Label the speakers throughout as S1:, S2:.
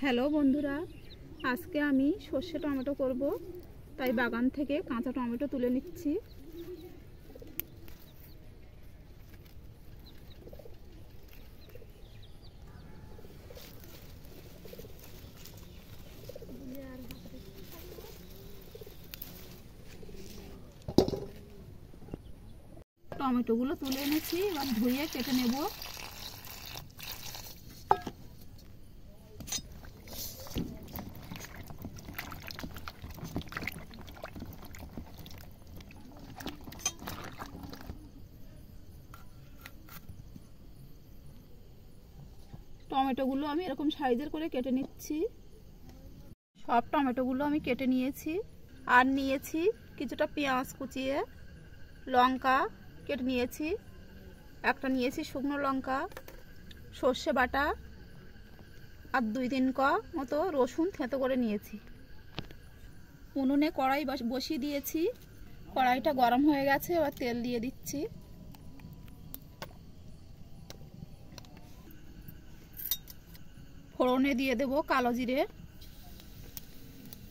S1: Hello বন্ধুরা, আজকে আমি সর্ষে টমেটো করব, তাই বাগান থেকে কাঁচা টমেটো তুলে নিচ্ছি। টমেটোগুলো তুলে এনেছি, এবার ধুয়ে কেটে নেব। টমেটোগুলো আমি এরকম সাইজের করে কেটে নিচ্ছি। সব টমেটোগুলো আমি কেটে নিয়েছি। আর নিয়েছি কিছুটা পেঁয়াজ কুচিয়ে, লঙ্কা কেটে নিয়েছি, একটা নিয়েছি শুকনো লঙ্কা, সর্ষে বাটা আর 2-3 কোয়া মতো রসুন থেঁতো করে নিয়েছি। উনুনে কড়াই বসিয়ে দিয়েছি, কড়াইটা গরম হয়ে গেছে, এবার তেল দিয়ে দিচ্ছি। ফোড়নে দিয়ে দেব কালো জিরে,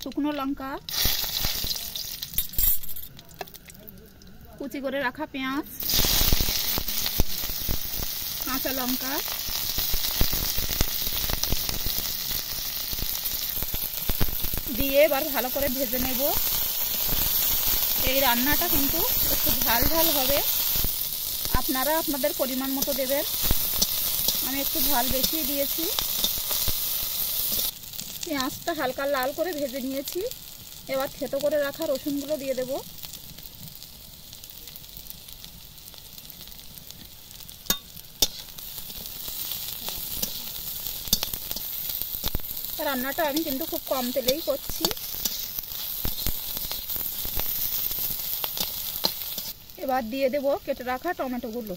S1: শুকনো লঙ্কা, কুচি করে রাখা পেঁয়াজ, কাঁচা লঙ্কা, দিয়ে এবার ভালো করে ভেজে নেব। এই রান্নাটা কিন্তু একটু ঝাল ঝাল হবে, আপনারা আপনাদের পরিমাণ মতো দেবেন। আমি একটু ঝাল বেশি দিয়েছি। পেঁয়াজটা হালকা লাল করে ভেজে নিয়েছি, এবার থেঁতো করে রাখা রসুনগুলো দিয়ে দেব। রান্নাটা আমি কিন্তু খুব কম তেলেই করছি। এবার দিয়ে দেব কেটে রাখা টমেটোগুলো।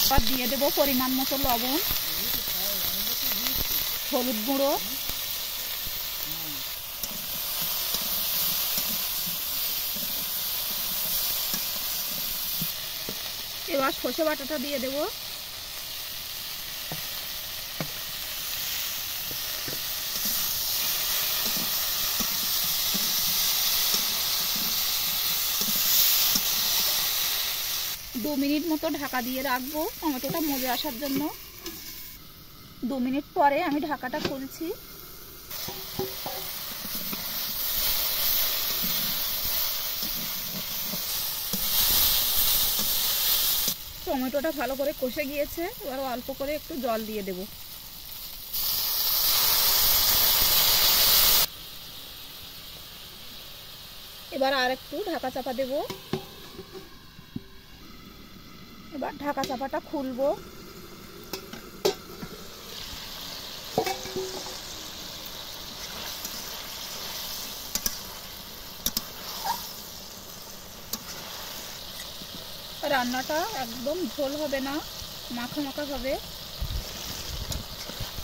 S1: এবার দিয়ে দেব পরিমাণ মতো লবণ, হলুদ গুঁড়ো, এবার সর্ষে বাটাটা দিয়ে দেব। দু মিনিট মতো ঢাকা দিয়ে রাখবো টমেটোটা মজে আসার জন্য। 2 মিনিট পরে আমি ঢাকাটা খুলছি। টমেটোটা ভালো করে কষে গিয়েছে, এবার অল্প করে একটু জল দিয়ে দেব। এবার আর একটু ঢাকা চাপা দেব। এবার ঢাকা চাপাটা খুলবো। রান্নাটা একদম ঝোল হবে না, মাখা মাখা হবে।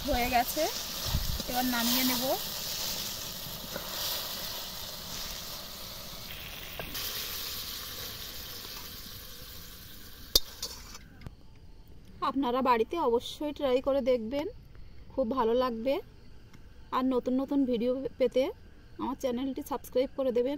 S1: হয়ে গেছে, এবার নামিয়ে নেব। আপনারা বাড়িতে অবশ্যই ট্রাই করে দেখবেন, খুব ভালো লাগবে। আর নতুন নতুন ভিডিও পেতে আমার চ্যানেলটি সাবস্ক্রাইব করে দেবেন।